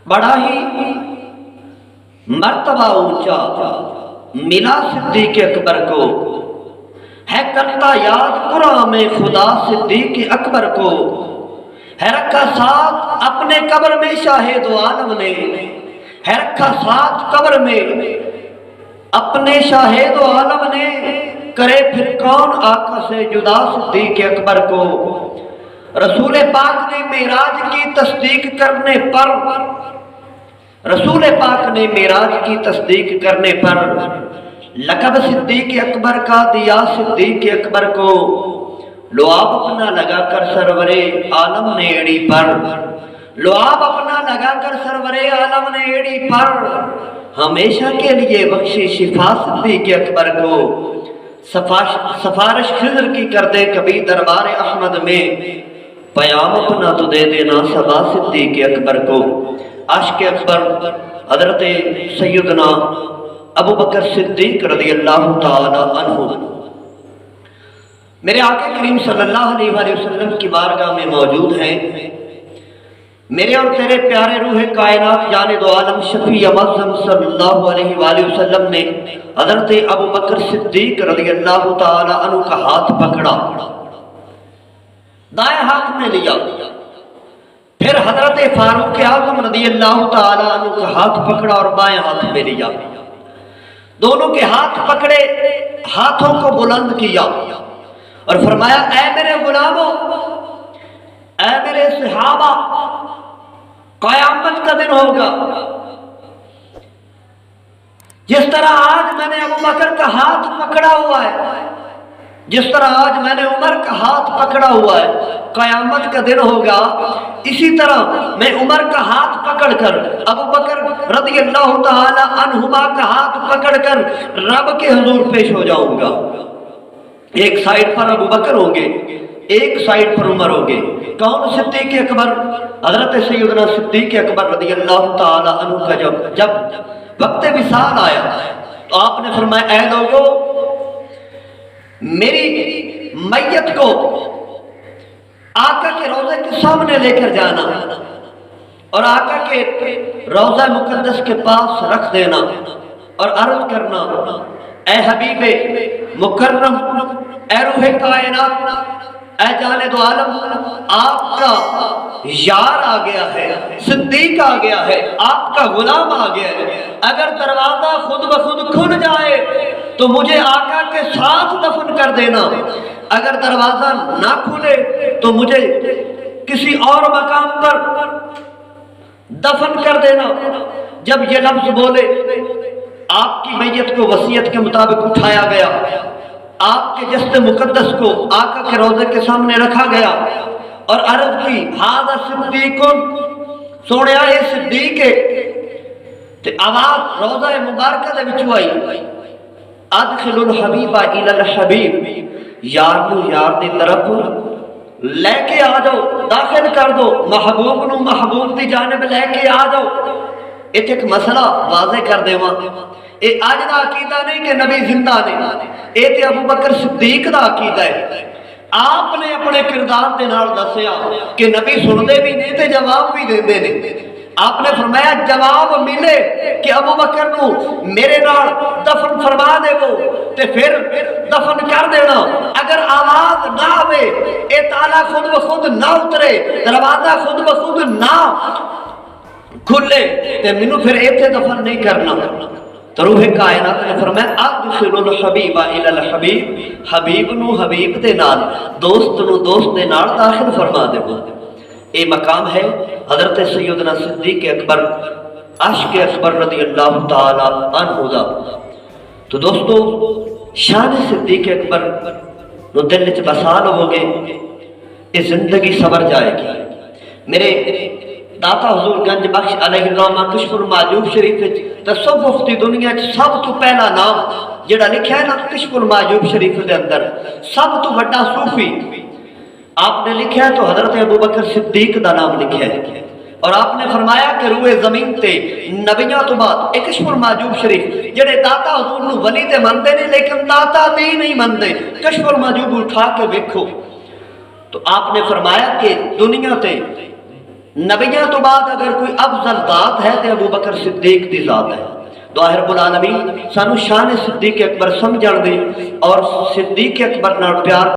بڑا ہی مرتبہ اونچا ملا صدیق اکبر کو، ہے کرتا یاد قرآن میں خدا صدیق اکبر کو، ہے رکھا ساتھ اپنے قبر میں شاہد و عالم نے، ہے رکھا ساتھ قبر میں اپنے شاہد و عالم نے، کرے پھر کون آقا سے جدا صدیق اکبر کو۔ رسول پاک نے معراج کی تصدیق کرنے پر، رسول پاک نے معراج کی تصدیق کرنے پر لقب صدیق اکبر کا دیا صدیق اکبر کو، لعاب اپنا لگا کر سرور عالم نے ایڑی پر، لعاب اپنا لگا کر سرور عالم نے ایڑی پر، ہمیشہ کے لیے بخشی شفا صدیق اکبر کو۔ سفارش خضر کی کر دے کبھی دربار احمد میں، پیام اپنا تو دے دینا صبا صدیق اکبر کو۔ عاشق اکبر حضرت سیدنا ابو بکر صدیق رضی اللہ تعالی عنہ میرے آقا کریم صلی اللہ علیہ وآلہ وسلم کی بارگاہ میں موجود ہیں۔ میرے اور تیرے پیارے روح کائنات جانے دو عالم شفیع معظم صلی اللہ علیہ وآلہ وسلم نے حضرت ابو بکر صدیق رضی اللہ تعالی عنہ کا ہاتھ پکڑا، دائیں ہاتھ میں لیا، پھر حضرت فاروق اعظم رضی اللہ تعالی عنہ کا ہاتھ پکڑا اور بائیں ہاتھ میں لیا، دونوں کے ہاتھ پکڑے، ہاتھوں کو بلند کیا اور فرمایا اے میرے غلاموں، اے میرے صحابہ، قیامت کا دن ہوگا جس طرح آج میں نے ابو بکر کا ہاتھ پکڑا ہوا ہے، جس طرح آج میں نے عمر کا ہاتھ پکڑا ہوا ہے، قیامت کا دن ہوگا اسی طرح میں عمر کا ہاتھ پکڑ کر، ابو بکر رضی اللہ تعالی عنہما کا ہاتھ پکڑ کر رب کے حضور پیش ہو جاؤں گا۔ ایک سائیڈ پر ابو بکر ہوں گے، ایک سائیڈ پر عمر ہوں گے۔ کون؟ صدیق اکبر، حضرت سیدنا صدیق اکبر رضی اللہ تعالی عنہ کا جب وقت وصال آیا تو آپ نے فرمایا اے لوگو، میری میت کو آقا کے روضے کے سامنے لے کر جانا اور آقا کے روضہ مقدس کے پاس رکھ دینا اور عرض کرنا اے حبیب مکرم، اے روح کائنات، اے جانے دو عالم، آپ کا یار آ گیا ہے، صدیق آ گیا ہے، آپ کا غلام آ گیا ہے۔ اگر دروازہ خود بخود کھل جائے تو مجھے آقا کے ساتھ دفن کر دینا، اگر دروازہ نہ کھلے تو مجھے کسی اور مقام پر دفن کر دینا۔ جب یہ لفظ بولے، آپ کی میت کو وصیت کے مطابق اٹھایا گیا، آپ کے جسد مقدس کو آقا کے روضے کے سامنے رکھا گیا اور عرض کی ھذا صدیق، سونے اے صدیق ہے، تے آواز روضہ مبارکہ دے وچوں آئی ادخل الحبیب الی الحبیب، یار نو یار دی طرف لے کے آ جاؤ، داخل کر دو، محبوب نو محبوب دی جانب لے کے آ جاؤ۔ ایک ایک مسئلہ واضح کر دیواں، اے اج دا عقیدہ نہیں کہ نبی زندہ نے، اے تے ابو بکر صدیق دا عقیدہ ہے۔ آپ نے اپنے کردار دے نال دسیا کہ نبی سنتے بھی نہیں تے جواب بھی دیندے نے۔ آپ نے فرمایا جواب ملے کہ ابو بکر نو میرے نال دفن فرما دے وہ تے پھر دفن کر دینا، اگر آواز نہ آوے، اے تالا خود بخود نہ اترے، دروازہ خود بخود نہ کھلے تے مینوں پھر ایتھے دفن نہیں کرنا۔ تو روح کائنات نے فرمایا ادخل الحبیب الی الحبیب، حبیب نو حبیب دے نال، دوست نو دوست دے نال داخل فرما دے۔ اے مقام ہے حضرت سیدنا صدیق اکبر عاشق اکبر رضی اللہ تعالی عنہ دا۔ تو دوستو شان صدیق اکبر نو دل وچ بسا لو گے، اے زندگی سور جائے گی۔ میرے داتا حضور گنج بخش علیہ الرحمہ کشف المعجوب شریف تصوف دی دنیا سب تو پہلا نام جڑا لکھا ہے نا کشف المعجوب شریف دے اندر، سب تو بڑا صوفی آپ نے لکھا ہے تو حضرت ابو بکر صدیق دا نام لکھا ہے، اور آپ نے فرمایا کہ روئے زمین تے نبیوں تو بعد ایک کشف المعجوب شریف جڑے داتا حضور نو ولی تے مندے نے لیکن داتا دی نہیں مندے، کشف المعجوب اٹھا کے ویکھو تو آپ نے فرمایا کہ دنیا تے نبیاں تو بعد اگر کوئی افضل ذات ہے تو ابو بکر صدیق دی ذات ہے۔ دعا رب العالمین سانو شان صدیق اکبر سمجھن دے اور صدیق اکبر نال پیار